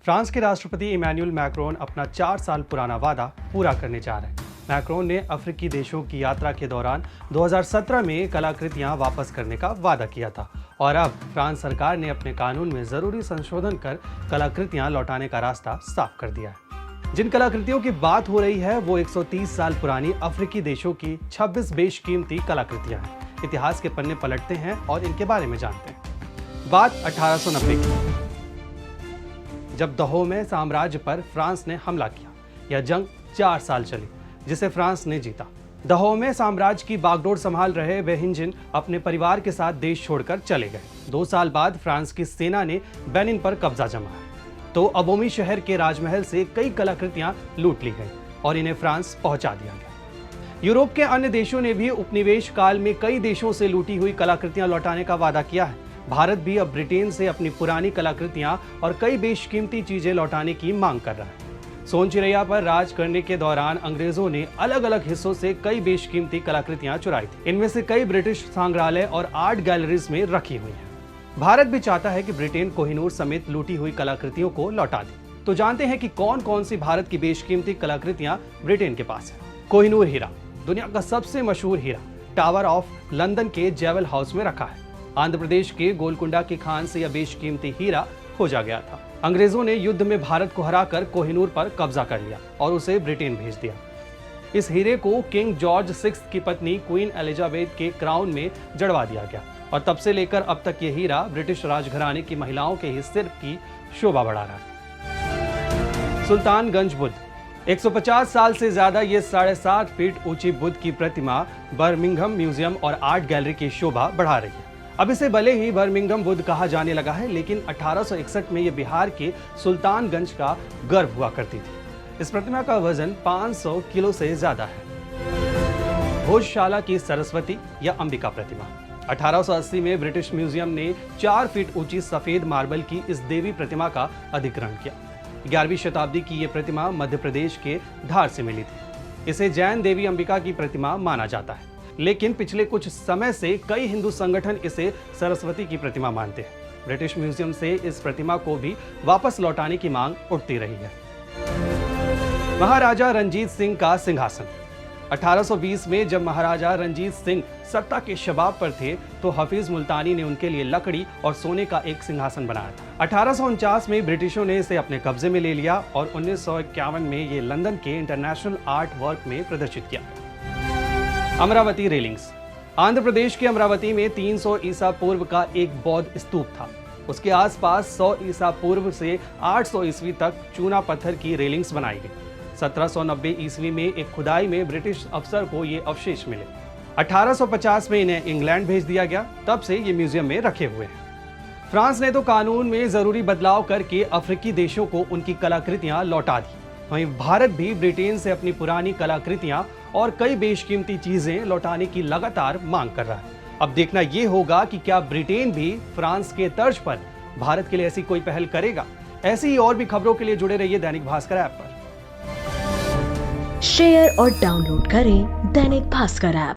France के राष्ट्रपति Emmanuel Macron अपना 4 साल पुराना वादा पूरा करने जा रहे हैं। मैक्रोन ने अफ्रीकी देशों की यात्रा के दौरान 2017 में कलाकृतियां वापस करने का वादा किया था और अब फ्रांस सरकार ने अपने कानून में जरूरी संशोधन कर कलाकृतियां लौटाने का रास्ता साफ कर दिया है। जिन कलाकृतियों की बात हो रही है वो 130 साल पुरानी अफ्रीकी देशों की 26 बेशकीमती कलाकृतियां हैं। इतिहास के पन्ने पलटते हैं और इनके बारे में जानते हैं। बात 1890 की, जब दहोमे साम्राज्य पर फ्रांस ने हमला किया। यह जंग 4 साल चली जिसे फ्रांस ने जीता। दहोमे साम्राज्य की बागडोर संभाल रहे वेहिंजन अपने परिवार के साथ देश छोड़कर चले गए। 2 साल बाद फ्रांस की सेना ने बेनिन पर कब्जा जमाया तो अबोमी शहर के राजमहल से कई कलाकृतियां लूट ली गई और इन्हें फ्रांस पहुंचा दिया गया। यूरोप के अन्य देशों ने भी उपनिवेश काल में कई देशों से लूटी हुई कलाकृतियां लौटाने का वादा किया है। भारत भी अब ब्रिटेन से अपनी पुरानी कलाकृतियां और कई बेशकीमती चीजें लौटाने की मांग कर रहा है। सोन चिरैया पर राज करने के दौरान अंग्रेजों ने अलग अलग हिस्सों से कई बेशकीमती कलाकृतियां चुराई थी। इनमें से कई ब्रिटिश संग्रहालय और आर्ट गैलरीज में रखी हुई हैं। भारत भी चाहता है कि ब्रिटेन कोहिनूर समेत लूटी हुई कलाकृतियों को लौटा दे। तो जानते हैं कि कौन कौन सी भारत की बेशकीमती कलाकृतियां ब्रिटेन के पास है। कोहिनूर हीरा, दुनिया का सबसे मशहूर हीरा, टावर ऑफ लंदन के जेवल हाउस में रखा है। आंध्र प्रदेश के गोलकुंडा की खान से यह बेशकीमती हीरा खोजा गया था। अंग्रेजों ने युद्ध में भारत को हराकर कोहिनूर पर कब्जा कर लिया और उसे ब्रिटेन भेज दिया। इस हीरे को किंग जॉर्ज 6 की पत्नी क्वीन एलिजाबेथ के क्राउन में जड़वा दिया गया और तब से लेकर अब तक यह हीरा ब्रिटिश राजघराने की महिलाओं के हिस्से की शोभा बढ़ा रहा है। सुल्तानगंज बुद्ध, 150 साल से ज्यादा ये 7.5 फीट ऊंची बुद्ध की प्रतिमा बर्मिंघम म्यूजियम और आर्ट गैलरी की शोभा बढ़ा रही है। अब इसे भले ही बर्मिंघम बुद्ध कहा जाने लगा है, लेकिन 1861 में ये बिहार के सुल्तानगंज का गर्व हुआ करती थी। इस प्रतिमा का वजन 500 किलो से ज्यादा है। भोजशाला की सरस्वती या अंबिका प्रतिमा, 1880 में ब्रिटिश म्यूजियम ने 4 फीट ऊंची सफेद मार्बल की इस देवी प्रतिमा का अधिग्रहण किया। 11वीं शताब्दी की यह प्रतिमा मध्य प्रदेश के धार से मिली थी। इसे जैन देवी अंबिका की प्रतिमा माना जाता है, लेकिन पिछले कुछ समय से कई हिंदू संगठन इसे सरस्वती की प्रतिमा मानते हैं। ब्रिटिश म्यूजियम से इस प्रतिमा को भी वापस लौटाने की मांग उठती रही है। महाराजा रंजीत सिंह का सिंहासन, 1820 में जब महाराजा रंजीत सिंह सत्ता के शबाब पर थे तो हफीज मुल्तानी ने उनके लिए लकड़ी और सोने का एक सिंहासन बनाया था। 1849 में ब्रिटिशों ने इसे अपने कब्जे में ले लिया और 1951 में ये लंदन के इंटरनेशनल आर्ट वर्क में प्रदर्शित किया। अमरावती रेलिंग्स, आंध्र प्रदेश के अमरावती में 300 ईसा पूर्व का एक बौद्ध स्तूप था। उसके आसपास 100 ईसा पूर्व से 800 ईस्वी तक चूना पत्थर की रेलिंग्स बनाई गई। 1790 ईस्वी में एक खुदाई में ब्रिटिश अफसर को ये अवशेष मिले। 1850 में इन्हें इंग्लैंड भेज दिया गया, तब से ये म्यूजियम में रखे हुए हैं। फ्रांस ने तो कानून में जरूरी बदलाव करके अफ्रीकी देशों को उनकी कलाकृतियां लौटा दी। वहीं भारत भी ब्रिटेन से अपनी पुरानी कलाकृतियां और कई बेशकीमती चीजें लौटाने की लगातार मांग कर रहा है। अब देखना यह होगा कि क्या ब्रिटेन भी फ्रांस के तर्ज पर भारत के लिए ऐसी कोई पहल करेगा। ऐसी ही और भी खबरों के लिए जुड़े रहिए दैनिक भास्कर ऐप पर। शेयर और डाउनलोड करें दैनिक भास्कर ऐप।